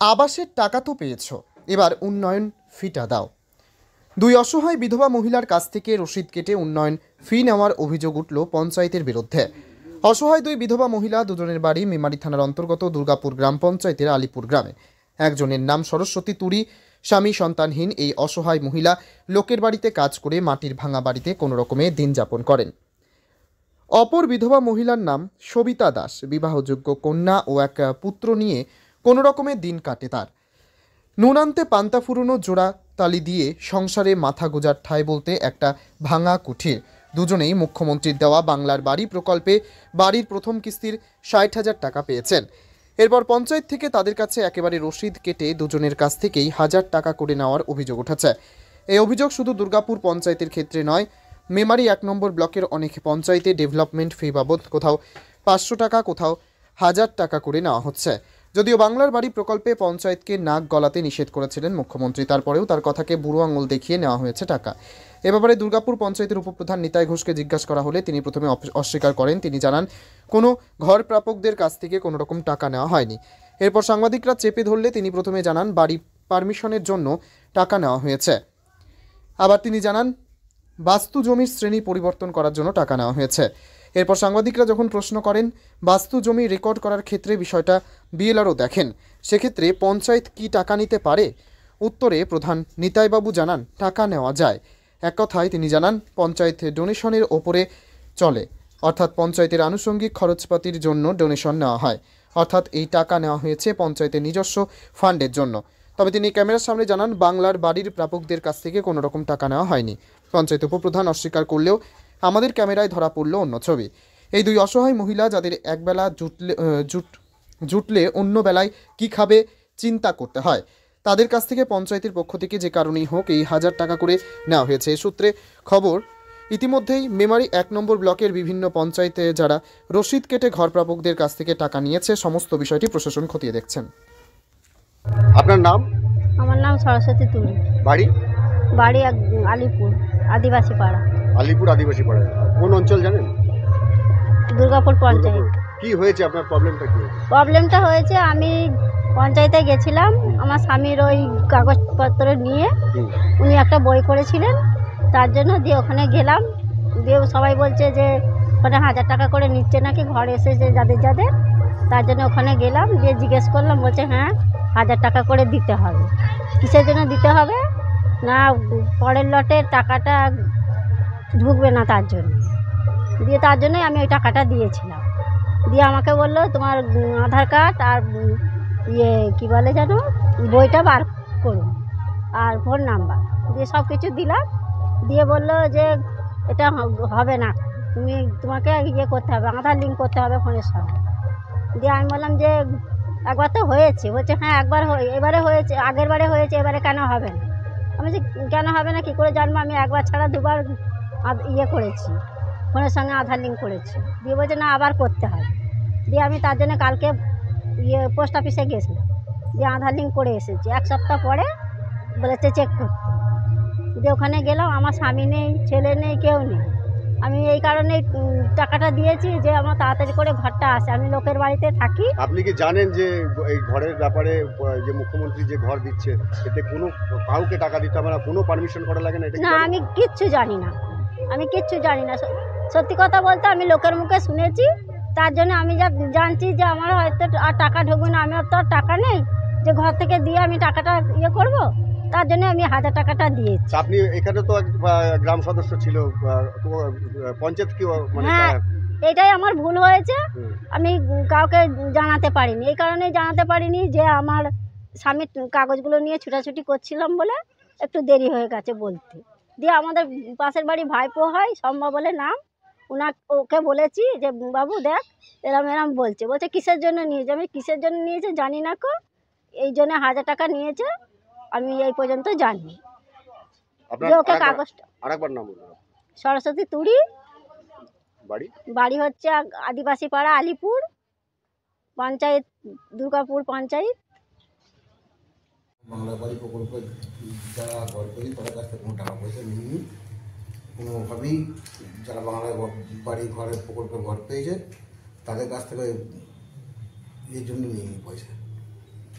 আবাসের টাকা তো পেয়েছো, এবার উন্নয়ন ফিটা দাও। দুই অসহায় বিধবা মহিলার কাছ থেকে রসিদ কেটে উন্নয়ন ফি নেওয়ার অভিযোগ উঠল পঞ্চায়েতের বিরুদ্ধে। অসহায় দুই বিধবা মহিলা, দুজনের বাড়ি মেমারি থানার অন্তর্গত দুর্গাপুর গ্রাম পঞ্চায়েতের আলিপুর গ্রামে। একজনের নাম সরস্বতী তুরি, স্বামী সন্তানহীন এই অসহায় মহিলা লোকের বাড়িতে কাজ করে মাটির ভাঙা বাড়িতে কোনো রকমে দিন যাপন করেন। অপর বিধবা মহিলার নাম সবিতা দাস, বিবাহযোগ্য কন্যা ও এক পুত্র নিয়ে কোনো রকমে দিন কাটে তার। নুনান্তে পান্তা ফুরনো জোড়া তালি দিয়ে সংসারে মাথা গোজার ঠাঁই বলতে একটা ভাঙা কুঠির। দুজনেই মুখ্যমন্ত্রীর দেওয়া বাংলার বাড়ি প্রকল্পে বাড়ির প্রথম কিস্তির ৬০,০০০ টাকা পেয়েছেন। এরপর পঞ্চায়েত থেকে তাদের কাছে একেবারে রসিদ কেটে দুজনের কাছ থেকেই ১,০০০ টাকা করে নেওয়ার অভিযোগ উঠেছে। এই অভিযোগ শুধু দুর্গাপুর পঞ্চায়েতের ক্ষেত্রে নয়, মেমারি ১ নম্বর ব্লকের অনেক পঞ্চায়েতে ডেভেলপমেন্ট ফি বাবদ কোথাও ৫০০ টাকা, কোথাও ১,০০০ টাকা করে নেওয়া হচ্ছে। যদিও বাংলার বাড়ি প্রকল্পে পঞ্চায়েতকে নাক গলাতে নিষেধ করেছিলেন মুখ্যমন্ত্রী, তারপরেও তার কথাকে বুড়ো আঙুল দেখিয়ে নেওয়া হয়েছে টাকা। এ ব্যাপারে দুর্গাপুর পঞ্চায়েতের উপপ্রধান নিতাই ঘোষকে জিজ্ঞাসা করা হলে তিনি প্রথমে অস্বীকার করেন। তিনি জানান, কোনো ঘর প্রাপকদের কাছ থেকে কোনো রকম টাকা নেওয়া হয়নি। এরপর সাংবাদিকরা চেপে ধরলে তিনি প্রথমে জানান বাড়ি পারমিশনের জন্য টাকা নেওয়া হয়েছে। আবার তিনি জানান বাস্তু জমির শ্রেণী পরিবর্তন করার জন্য টাকা নেওয়া হয়েছে। এরপর সাংবাদিকরা যখন প্রশ্ন করেন বাস্তু জমি রেকর্ড করার ক্ষেত্রে বিষয়টা বিএলআরও দেখেন, সেক্ষেত্রে পঞ্চায়েত কি টাকা নিতে পারে? উত্তরে প্রধান নিতাইবাবু জানান টাকা নেওয়া যায়। এক কথায় তিনি জানান পঞ্চায়েত ডোনেশনের ওপরে চলে, অর্থাৎ পঞ্চায়েতের আনুষঙ্গিক খরচপাতির জন্য ডোনেশন নেওয়া হয়, অর্থাৎ এই টাকা নেওয়া হয়েছে পঞ্চায়েতের নিজস্ব ফান্ডের জন্য। তবে তিনি ক্যামেরার সামনে জানান বাংলার বাড়ির প্রাপকদের কাছ থেকে কোনো রকম টাকা নেওয়া হয়নি। পঞ্চায়েত উপপ্রধান অস্বীকার করলেও আমাদের ক্যামেরায় ধরা পড়ল অন্য ছবি। এই দুই অসহায় মহিলা, যাদের একবেলা জুটলে অন্য বেলায় কি খাবে চিন্তা করতে হয়, তাদের কাছ থেকে পঞ্চায়েতের পক্ষ থেকে যে কারণেই হোক এই ১,০০০ টাকা করে নেওয়া হয়েছে। এ সূত্রে খবর, ইতিমধ্যেই মেমারি ১ নম্বর ব্লকের বিভিন্ন পঞ্চায়েতে যারা রসিদ কেটে ঘর প্রাপকদের কাছ থেকে টাকা নিয়েছে, সমস্ত বিষয়টি প্রশাসন খতিয়ে দেখছেন। আপনার নাম? আমার নাম সরস্বতী তুরি। বাড়ি? বাড়ি আলিপুর আদিবাসী পাড়া। আলিপুর আদিবাসী পাড়া। কোন অঞ্চল জানেন? দুর্গাপুর পঞ্চায়েত। কি হয়েছে আপনার প্রবলেমটা কি? প্রবলেমটা হয়েছে, আমি পঞ্চায়েতে গেছিলাম আমার স্বামীর ওই কাগজপত্র নিয়ে। উনি একটা বই করেছিলেন, তার জন্য দিয়ে ওখানে গেলাম। দিয়ে সবাই বলছে যে ওখানে ১,০০০ টাকা করে নিচ্ছে নাকি ঘর এসেছে যাদের যাদের, তার জন্য ওখানে গেলাম। দিয়ে জিজ্ঞেস করলাম, বলছে হ্যাঁ ১,০০০ টাকা করে দিতে হবে। কিসের জন্য দিতে হবে? না পরের লটের টাকাটা ঢুকবে না তার জন্য। দিয়ে তার জন্যই আমি ওই টাকাটা দিয়েছিলাম। দিয়ে আমাকে বললো তোমার আধার কার্ড আর কী বলে যেন বইটা বার করুন আর ফোন নাম্বার দিয়ে সব কিছু দিলাম। দিয়ে বললো যে এটা হবে না, তোমাকে করতে হবে, আধার লিঙ্ক করতে হবে ফোনের সঙ্গে। দিয়ে আমি বললাম যে একবার তো হয়েছে। বলছে হ্যাঁ একবার এবারে হয়েছে, আগের বারে হয়েছে, এবারে কেন হবে না? আমি যে কেন হবে না কী করে জানবো? আমি একবার ছাড়া দুবার করেছি, ফোনের সঙ্গে আধার লিঙ্ক করেছি। দিয়ে বলছে না আবার করতে হবে। দিয়ে আমি তার জন্য কালকে পোস্ট অফিসে গেছিলাম, দিয়ে আধার লিঙ্ক করে এসেছি। ১ সপ্তাহ পরে বলেছে চেক করতে। দিয়ে ওখানে গেলাম, আমার স্বামী নেই, ছেলে নেই, কেউ নেই। আমি এই কারণে টাকাটা দিয়েছি যে আমার তাড়াতাড়ি করে ঘরটা আসে, আমি লোকের বাড়িতে থাকি। আপনি কি জানেন যে এই ঘরের ব্যাপারে যে মুখ্যমন্ত্রী যে ঘর দিচ্ছে এতে কোনো কাউকে টাকা দিতে হবে না, কোনো পারমিশন করা লাগে না? না আমি কিচ্ছু জানি না, আমি কিচ্ছু জানি না। সত্যি কথা বলতে আমি লোকের মুখে শুনেছি, তার জন্য আমি যা জানছি যে আমার হয়তো আর টাকা ঢুকবে না। আমার তো আর টাকা নেই যে ঘর থেকে দিয়ে আমি টাকাটা করব, তার জন্য আমি ১,০০০ টাকাটা দিয়েছি। আপনি এখানে তো গ্রাম সদস্য ছিল, পঞ্চায়েত কি মানে? হ্যাঁ এটাই আমার ভুল হয়েছে, আমি কাউকে জানাতে পারিনি। এই কারণে জানাতে পারিনি যে আমার স্বামীর কাগজগুলো নিয়ে ছুটাছুটি করছিলাম বলে একটু দেরি হয়ে গেছে বলতে। দিয়ে আমাদের পাশের বাড়ি ভাইপো হয়, সম্ভব বলে নাম, ওকে বলেছি যে বাবু দেখ এরম এরম বলছে কিসের জন্য নিয়েছে? আমি কিসের জন্য নিয়েছে জানি না কো, এই জন্য ১,০০০ টাকা নিয়েছে, আমি এই পর্যন্ত জানি। ওকে কাগজটা আরেকবার নাম বলুন। সরস্বতী তুরি। বাড়ি? বাড়ি হচ্ছে আদিবাসী পাড়া, আলিপুর পঞ্চায়েত, দুর্গাপুর পঞ্চায়েত। বাংলা বাড়ি প্রকল্পে যারা ঘর তৈরি তাদের কাছ থেকে কোনো টাকা পয়সা নিইনি কোনোভাবেই। যারা বাংলা বাড়ি ঘরের প্রকল্পে ঘর পেয়েছে তাদের কাছ থেকে এই জন্য নিইনি পয়সা।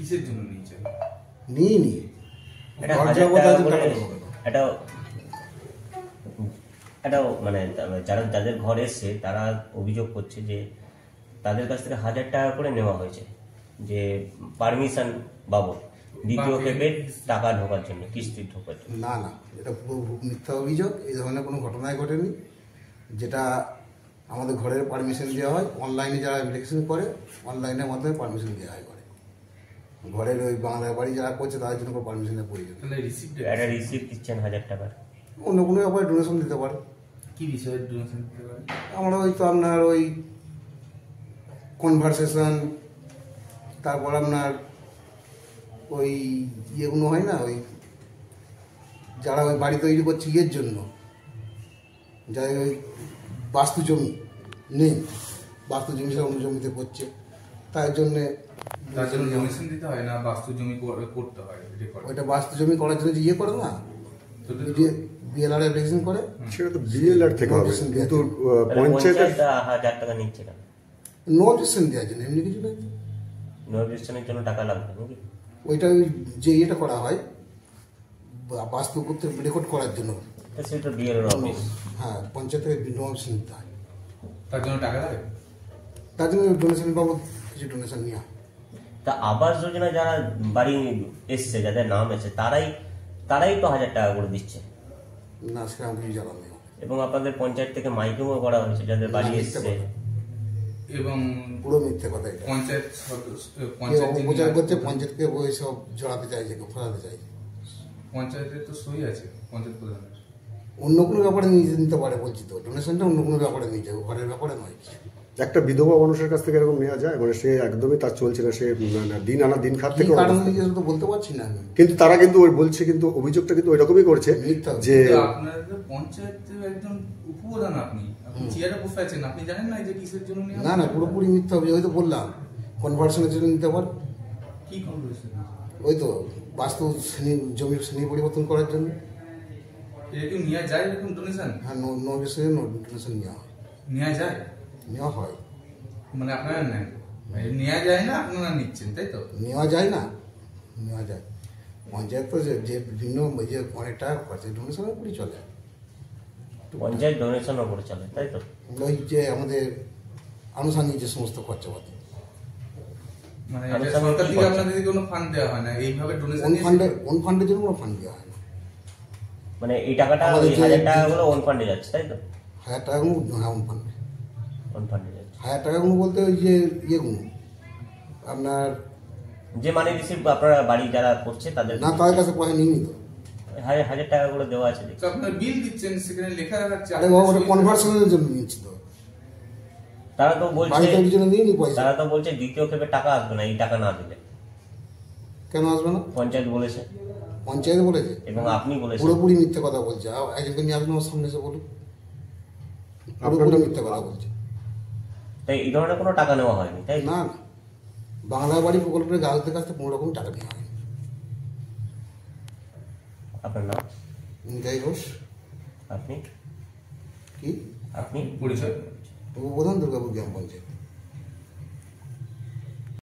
কিসের জন্য নিয়েছে? নিয়ে এটা ঘর 1000 যাবো টাকা তাদের করে টাকা দেবো কেন? এটাও মানে যাদের ঘর এসছে তারা অভিযোগ করছে যে তাদের কাছ থেকে 1000 টাকা করে নেওয়া হয়েছে, যে পারমিশন বাবদ দ্বিতীয় ক্ষেপে টাকা ঢোকার জন্য, কিস্তি ঢোকার জন্য। না না, এটা পুরো মিথ্যা অভিযোগ। এই ধরনের কোনো ঘটনাই ঘটেনি। যেটা আমাদের ঘরের পারমিশন দেওয়া হয়, অনলাইনে যারা অ্যাপ্লিকেশন করে অনলাইনের মাধ্যমে পারমিশন দেওয়া হয় ঘরে। ঘরের ওই বাংলা বাড়ি যারা করছে তাদের জন্য কোনো পারমিশনের প্রয়োজন নেই। তাহলে রিসিপ্ট একটা রিসিপ্ট দিচ্ছেন 1000 টাকার। অন্য কোনো ব্যাপারে ডোনেশন দিতে পারে। কি বিষয়ে ডোনেশন দিতে পারে? আমরা ওই তো আপনার ওই কনভারসেশন, তারপর আপনার ওই ইয়েগুলো হয় না, ওই যারা ওই বাড়ি তৈরি করছে ইয়ের জন্য, যাই ওই বাস্তু জমি নেই, বাস্তু জমি সব অন্য জমিতে করছে, তার জন্যে তার জন্য ডোনেশন দিতে হয় না, বাস্তু জমি করতে হয় রেকর্ড? ওইটা বাস্তু জমি করার জন্য যে ইয়ে করে না, তো বিএলআর অ্যাপ্লিকেশন করে, সেটা তো বিএলআর থেকে হবে, Notification কিন্তু তাহলে পঞ্চায়েতের পঞ্চায়েত 1000 টাকা নিচ্ছে কেন? নো অবজেকশন দেওয়ার জন্য, এমনি কিছু নেই। নোটিফিকেশনের জন্য টাকা লাগবে নাকি? ওইটা ওই যে ইয়েটা করা হয় বাস্তু করতে রেকর্ড করার জন্য, তো সেটা বিএলআর অফিস। হ্যাঁ, পঞ্চায়েতের ডোনেশন নিতে হয়। তার জন্য টাকা লাগে? তার জন্য ডোনেশন বাবদ কিছু ডোনেশন নেওয়া হয়। তা আবাস যোজনা যারা বাড়ি এসছে, যাদের নাম এসেছে, তারাই তো 1000 টাকা করে দিচ্ছে। না, সেরকম কিছু জানা নেই। এবং আপনাদের পঞ্চায়েত থেকে মাইকিংও করা হয়েছে যাদের বাড়ি না, মিথ্যে এসছে। কথা। এবং পুরো মিথ্যে কথা এটা। পঞ্চায়েত কেউ পঞ্চায়েত যিনি অপপ্রচার করছে, আছেন, পঞ্চায়েতকে ওই সব জড়াতে চাইছে, কেউ ফেরাতে চাইছে। পঞ্চায়েতের তো সই আছে পঞ্চায়েত প্রধানের। অন্য কোনো ব্যাপারে নিয়ে নিতে পারে বলছি তো, ডোনেশনটা অন্য কোনো ব্যাপারে নিয়ে যাবে, ঘরের ব্যাপারে নয়। একটা বিধবা মানুষের কাছ থেকে এরকম নেওয়া যায়, মানে সে একদমই তার চলছে না, সে মানে দিন আনা দিন খাত কি থেকে কারণ অবস্থা। নিয়ে তো বলতে পারছি না আমি। কিন্তু তারা কিন্তু ওই বলছে, কিন্তু অভিযোগটা কিন্তু ওই রকমই করছে মিথ্যা। যে কিন্তু আপনাদের পঞ্চায়েতের একজন উপপ্রধান, আপনি চেয়ারে বসে আছেন, আপনি জানেন না যে কিসের জন্য নেওয়া না না, পুরোপুরি মিথ্যা হবে। ওই তো বললাম কনভার্সনের জন্য নিতে পারে। কি কনভারসেশন? ওই তো বাস্তু শ্রেণী, জমির শ্রেণী পরিবর্তন করার জন্য। এটা কি নেওয়া যায় এরকম ডোনেশন? হ্যাঁ, নো বিষয়ে ডোনেশন নেওয়া হয়। নেওয়া যায়? নেওয়া হয়, মানে আপনারা নেন, নেওয়া যায় না, আপনারা নিচ্ছেন, তাই তো? নেওয়া যায় না, নেওয়া যায়। পঞ্চায়েত তো যে বিভিন্ন যে অনেক টাকা খরচা ডোনেশনের উপরই চলে। পঞ্চায়েত ডোনেশনও করে চলে, তাই তো? ওই যে আমাদের আনুষঙ্গিক যে সমস্ত খরচাপাতি, মানে আমি এটা সব সরকার থেকে কি আপনাদের কোনো ফান্ড দেওয়া হয় না, এইভাবে ডোনেশন ওন ফান্ডের জন্য কোনো ফান্ড দেওয়া হয় না। মানে এই টাকাটা আমাদের ওই যে- 1000 টাকাগুলো ওন ফান্ডে যাচ্ছে, তাই তো? 1000 টাকাগুলো, হ্যাঁ, ওন ফান্ডে। ওন ফান্ডে যাচ্ছে। 1000 টাকাগুলো বলতে ওই যে ইয়েগুলো আপনার, যে মানি রিসিভ আপনারা বাড়ি যারা করছে তাদের না তাদের কাছে পয়সা নিয়ে নিত। 1000 টাকা করে দেওয়া আছে দেখছি। তো আপনার বিল দিচ্ছেন, সেখানে লেখা রাখছে। আরে বাবা, ওটা কনভার্সনের জন্য নিচ্ছি তো, তারা তো বলছে, বাড়ি তৈরির জন্য নিয়ে নি পয়সা। তারা তো বলছে দ্বিতীয় ক্ষেপে টাকা আসবে না এই টাকা না দিলে। কেন আসবে না? পঞ্চায়েত বলেছে পঞ্চায়েত বলেছে, এবং আপনি বলেছেন। পুরোপুরি মিথ্যে কথা বলছে। একজনকে নিয়ে আসবেন আমার সামনে এসে বলুন, পুরোপুরি মিথ্যে কথা বলছে। তাই এই ধরনের কোনো টাকা নেওয়া হয়নি, তাই তো? না না, বাংলা বাড়ি প্রকল্পের গ্রাহকদের কাছ থেকে কোনো রকম টাকা নেওয়া হয়। আপনার নাম? যাই হোক, আপনি কি আপনি পরিচয়? উপপ্রধান দুর্গাপুর গ্রাম পঞ্চায়েত।